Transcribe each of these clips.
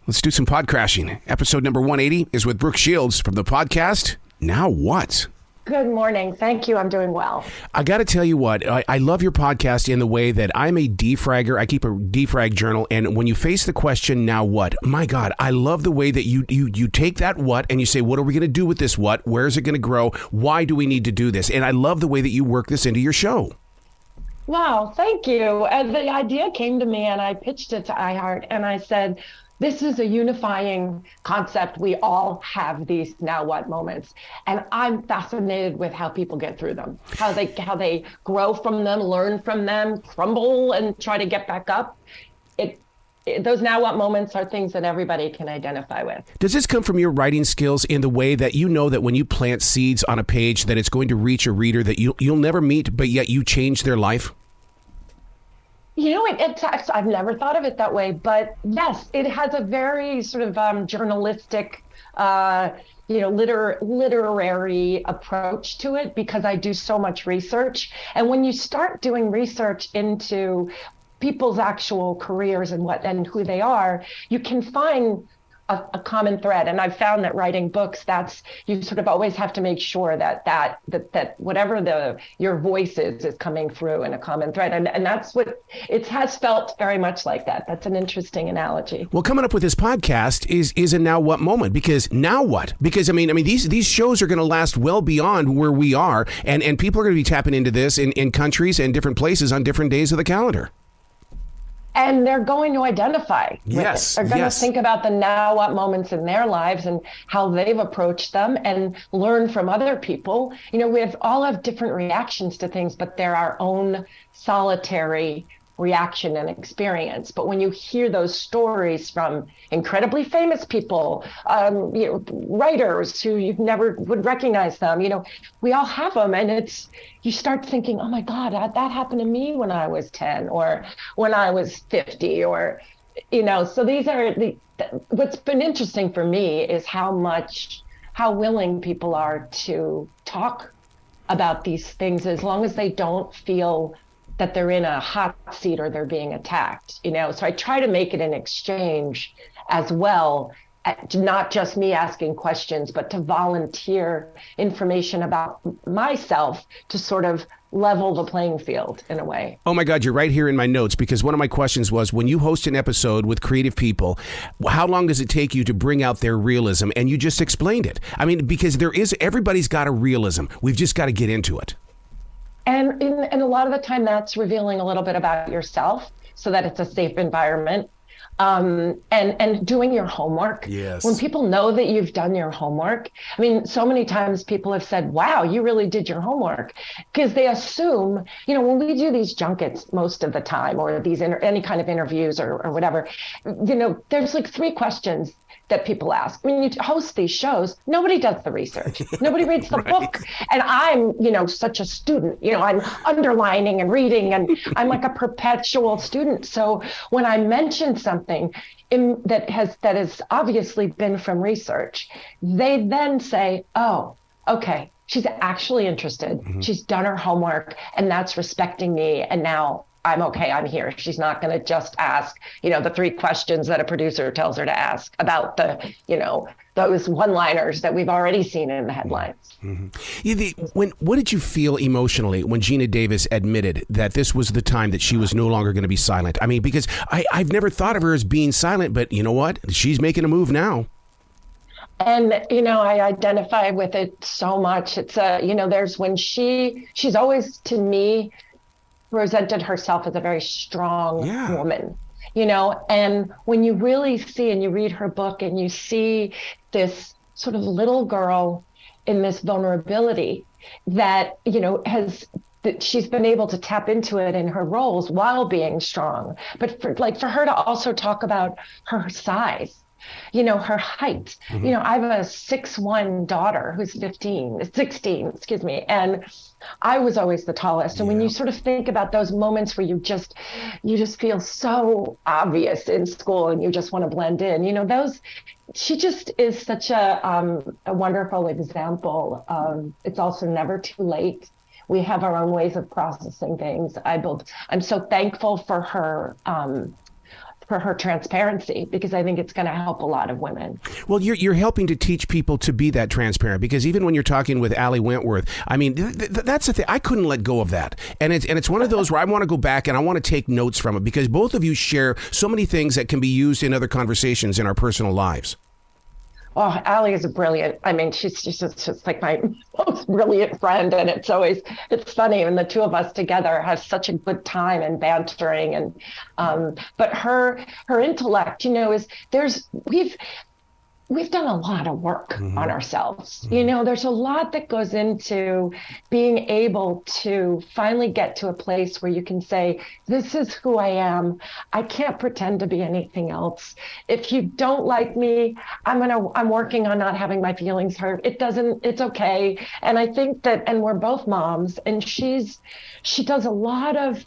Let's do some pod crashing. Episode number 180 is with Brooke Shields from the podcast, Now What? Good morning. Thank you. I'm doing well. I got to tell you what, I love your podcast in the way that I'm a defragger. I keep a defrag journal. And when you face the question, now what? My God, I love the way that you take that what and you say, what are we going to do with this what? Where is it going to grow? Why do we need to do this? And I love the way that you work this into your show. Wow. Thank you. The idea came to me and I pitched it to iHeart and I said, this is a unifying concept. We all have these now what moments. And I'm fascinated with how people get through them, how they grow from them, learn from them, crumble and try to get back up. Those now what moments are things that everybody can identify with. Does this come from your writing skills in the way that you know that when you plant seeds on a page that it's going to reach a reader that you'll never meet, but yet you change their life? You know, it's actually, I've never thought of it that way, but yes, it has a very sort of journalistic, literary approach to it because I do so much research. And when you start doing research into people's actual careers and who they are, you can find a common thread. And I've found that writing books, you sort of always have to make sure that whatever your voice is coming through in a common thread. And that's what it has felt very much like that. That's an interesting analogy. Well, coming up with this podcast is a now what moment, because now what? Because I mean these shows are going to last well beyond where we are, and people are going to be tapping into this in countries and different places on different days of the calendar. And they're going to identify with yes, it. They're going yes. to think about the now what moments in their lives and how they've approached them and learn from other people. You know, we all have different reactions to things, but they're our own solitary reaction and experience. But when you hear those stories from incredibly famous people, writers who you never would recognize them, we all have them. And you start thinking, oh my God, that happened to me when I was 10 or when I was 50 or, so these are what's been interesting for me is how willing people are to talk about these things as long as they don't feel that they're in a hot seat or they're being attacked, So I try to make it an exchange as well, not just me asking questions, but to volunteer information about myself to sort of level the playing field in a way. Oh my God, you're right here in my notes, because one of my questions was, when you host an episode with creative people, how long does it take you to bring out their realism? And you just explained it. I mean, because everybody's got a realism. We've just got to get into it. And a lot of the time that's revealing a little bit about yourself so that it's a safe environment. And doing your homework. Yes. When people know that you've done your homework, I mean, so many times people have said, wow, you really did your homework, because they assume, when we do these junkets most of the time, or these any kind of interviews or whatever, there's like 3 questions that people ask. When you host these shows, nobody does the research. Nobody reads the book. And I'm, such a student, I'm underlining and reading, and I'm like a perpetual student. So when I mention something that has obviously been from research, they then say, oh, okay, she's actually interested. Mm-hmm. She's done her homework, and that's respecting me. And now I'm okay, I'm here. She's not going to just ask, the 3 questions that a producer tells her to ask about those one-liners that we've already seen in the headlines. Mm-hmm. What did you feel emotionally when Gina Davis admitted that this was the time that she was no longer going to be silent? I mean, because I've never thought of her as being silent, but you know what? She's making a move now. And, I identify with it so much. It's there's when she's always, to me, presented herself as a very strong woman, and when you really see and you read her book and you see this sort of little girl in this vulnerability that, she's been able to tap into it in her roles while being strong. But for her to also talk about her size, her height. Mm-hmm. I have a 6'1" daughter who's 16, and I was always the tallest. And when you sort of think about those moments where you just feel so obvious in school and you just want to blend in, she just is such a wonderful example of it's also never too late. We have our own ways of processing things. I'm so thankful for her for her transparency, because I think it's going to help a lot of women. Well, you're helping to teach people to be that transparent, because even when you're talking with Allie Wentworth, I mean, that's the thing. I couldn't let go of that. And it's one of those where I want to go back and I want to take notes from it, because both of you share so many things that can be used in other conversations in our personal lives. Oh, Allie is she's just like my most brilliant friend. And it's funny. And the two of us together have such a good time and bantering. And, but her intellect, we've done a lot of work on ourselves. There's a lot that goes into being able to finally get to a place where you can say, this is who I am. I can't pretend to be anything else. If you don't like me, I'm working on not having my feelings hurt. It's okay. And I think that, and we're both moms, and she does a lot of,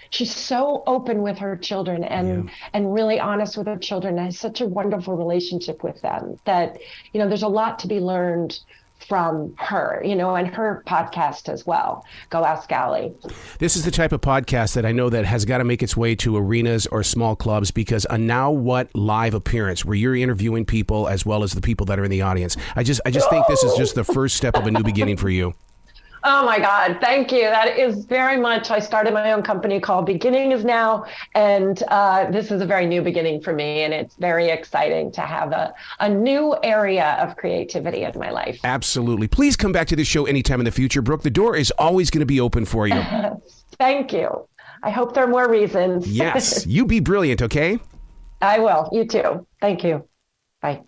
she's so open with her children and really honest with her children, and has such a wonderful relationship with them that, there's a lot to be learned from her, and her podcast as well. Go Ask Allie. This is the type of podcast that I know that has got to make its way to arenas or small clubs, because a Now What live appearance where you're interviewing people as well as the people that are in the audience. I just think this is just the first step of a new beginning for you. Oh, my God. Thank you. That is very much. I started my own company called Beginning Is Now. And this is a very new beginning for me. And it's very exciting to have a new area of creativity in my life. Absolutely. Please come back to the show anytime in the future, Brooke. The door is always going to be open for you. Thank you. I hope there are more reasons. Yes. You be brilliant, okay? I will. You too. Thank you. Bye.